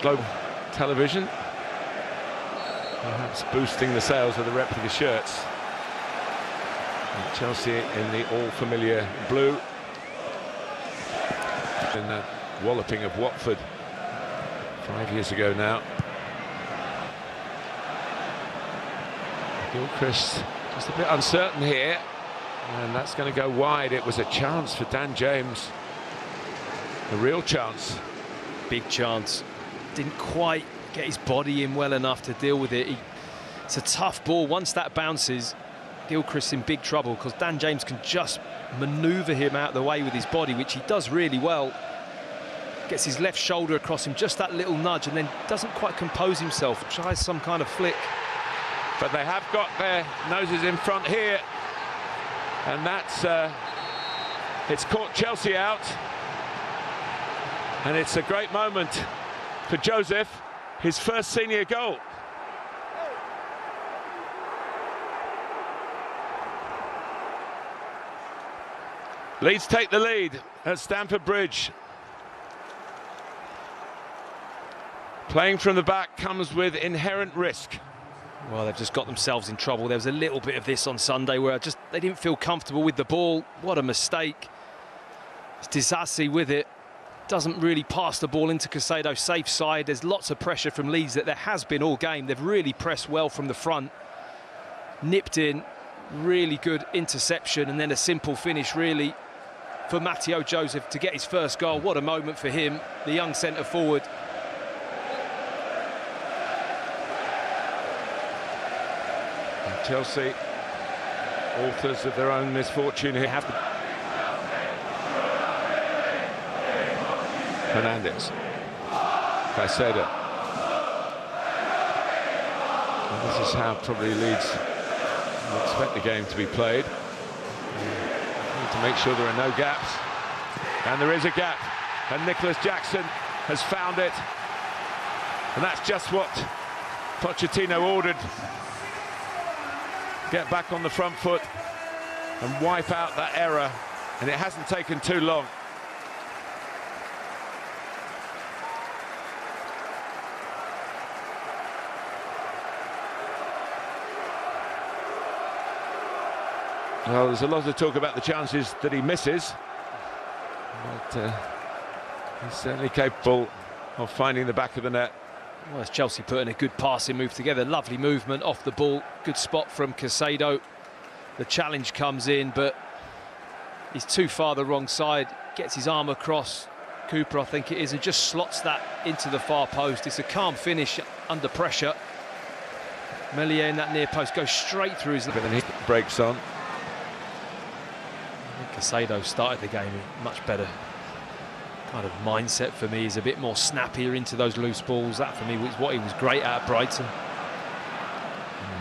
global television, perhaps boosting the sales of the replica shirts. And Chelsea in the all-familiar blue, in that walloping of Watford 5 years ago now. Gilchrist just a bit uncertain here, and that's going to go wide. It was a chance for Dan James, a real chance. Big chance. Didn't quite get his body in well enough to deal with it. It's a tough ball. Once that bounces, Gilchrist's in big trouble, because Dan James can just manoeuvre him out of the way with his body, which he does really well. Gets his left shoulder across him, just that little nudge, and then doesn't quite compose himself. Tries some kind of flick. But they have got their noses in front here, and that's it's caught Chelsea out, and it's a great moment for Joseph, his first senior goal. Leeds take the lead at Stamford Bridge. Playing from the back comes with inherent risk. Well, they've just got themselves in trouble. There was a little bit of this on Sunday where they didn't feel comfortable with the ball. What a mistake. It's Disasi with it. Doesn't really pass the ball into Caicedo, safe side. There's lots of pressure from Leeds that there has been all game. They've really pressed well from the front. Nipped in, really good interception, and then a simple finish really for Matteo Joseph to get his first goal. What a moment for him, the young centre forward. Chelsea, authors of their own misfortune here. Fernandes, Caicedo. And this is how probably Leeds will expect the game to be played. Need to make sure there are no gaps, and there is a gap, and Nicholas Jackson has found it, and that's just what Pochettino ordered. Get back on the front foot and wipe out that error, and it hasn't taken too long. Well, there's a lot of talk about the chances that he misses, but he's certainly capable of finding the back of the net. Well, it's Chelsea putting a good passing move together. Lovely movement off the ball. Good spot from Caicedo. The challenge comes in, but he's too far the wrong side. Gets his arm across. Cooper, I think it is, and just slots that into the far post. It's a calm finish under pressure. Meslier in that near post goes straight through his... But then he breaks on. Caicedo started the game with much better kind of mindset for me. He's a bit more snappier into those loose balls. That for me was what he was great at Brighton.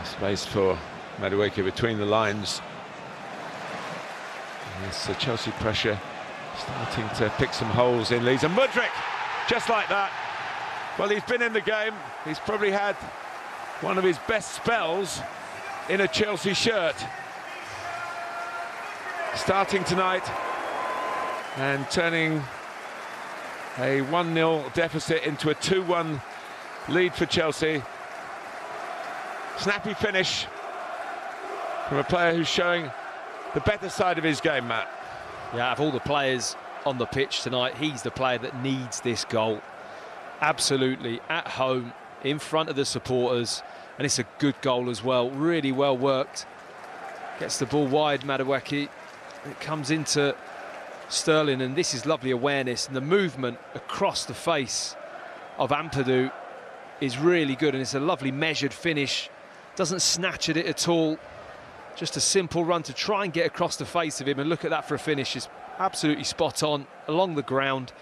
Space for Madueke between the lines. Yes, Chelsea pressure starting to pick some holes in Leeds, and Mudryk, just like that. Well, he's been in the game. He's probably had one of his best spells in a Chelsea shirt. Starting tonight and turning a 1-0 deficit into a 2-1 lead for Chelsea. Snappy finish from a player who's showing the better side of his game, Matt. Yeah, of all the players on the pitch tonight, he's the player that needs this goal. Absolutely, at home, in front of the supporters, and it's a good goal as well. Really well worked. Gets the ball wide, Madueke. It comes into Sterling, and this is lovely awareness, and the movement across the face of Ampadu is really good, and it's a lovely measured finish. Doesn't snatch at it at all. Just a simple run to try and get across the face of him, and look at that for a finish. Is absolutely spot on along the ground.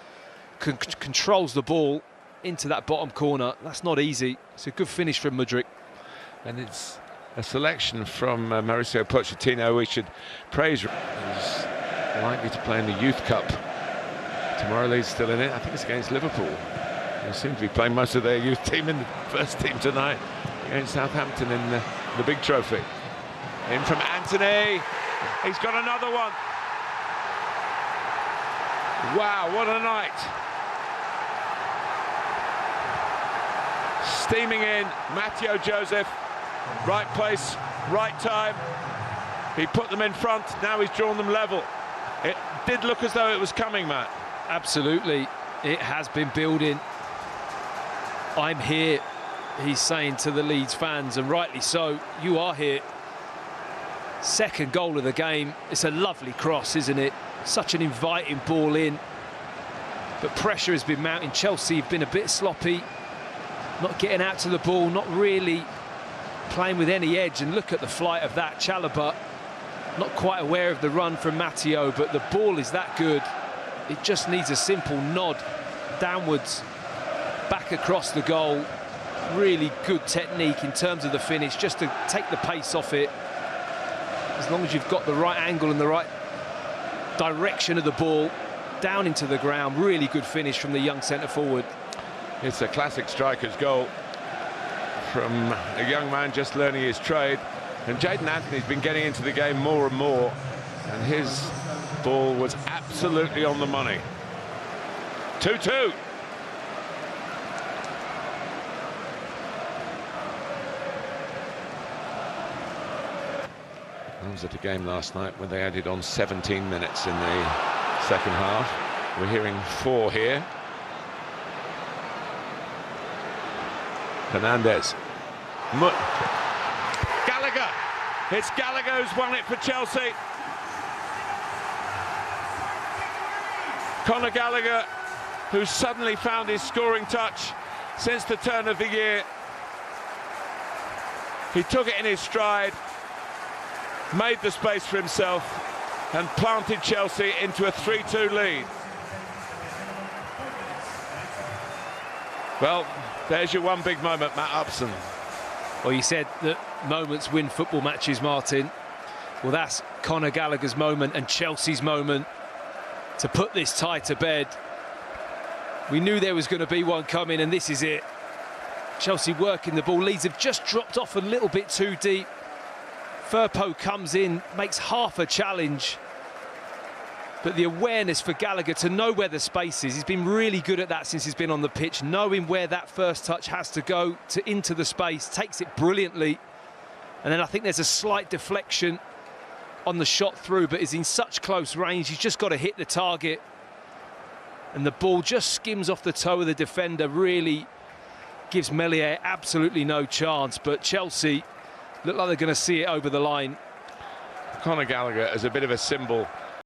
Controls the ball into that bottom corner. That's not easy. It's a good finish from Mudryk. And it's a selection from Mauricio Pochettino we should praise. He's likely to play in the Youth Cup tomorrow. Leeds still in it. I think it's against Liverpool. They seem to be playing most of their youth team in the first team tonight against Southampton in the big trophy. In from Anthony. He's got another one. Wow, what a night. steaming in. Matteo Joseph, right place, right time. He put them in front, now he's drawn them level. It did look as though it was coming, Matt. Absolutely, it has been building. I'm here, he's saying to the Leeds fans, and rightly so. You are here. Second goal of the game. It's a lovely cross, isn't it? Such an inviting ball in. But pressure has been mounting. Chelsea have been a bit sloppy, not getting out to the ball, not really playing with any edge. And look at the flight of that. Chalobah, not quite aware of the run from Matteo, but the ball is that good. It just needs a simple nod downwards, back across the goal. Really good technique in terms of the finish, just to take the pace off it. As long as you've got the right angle and the right direction of the ball, down into the ground. Really good finish from the young centre-forward. It's a classic striker's goal from a young man just learning his trade. And Jayden Anthony's been getting into the game more and more, and his ball was absolutely on the money. 2-2. I was at a game last night when they added on 17 minutes in the second half. We're hearing 4 here. Fernandez. Gallagher. It's Gallagher who's won it for Chelsea. Conor Gallagher, who's suddenly found his scoring touch since the turn of the year. He took it in his stride, made the space for himself, and planted Chelsea into a 3-2 lead. Well, there's your one big moment, Matt Upson. Well, you said that moments win football matches, Martin. Well, that's Conor Gallagher's moment and Chelsea's moment to put this tie to bed. We knew there was going to be one coming, and this is it. Chelsea working the ball. Leeds have just dropped off a little bit too deep. Firpo comes in, makes half a challenge. But the awareness for Gallagher to know where the space is, he's been really good at that since he's been on the pitch, knowing where that first touch has to go into the space, takes it brilliantly. And then I think there's a slight deflection on the shot through, but is in such close range, he's just got to hit the target. And the ball just skims off the toe of the defender, really gives Meslier absolutely no chance. But Chelsea look like they're going to see it over the line. Conor Gallagher as a bit of a symbol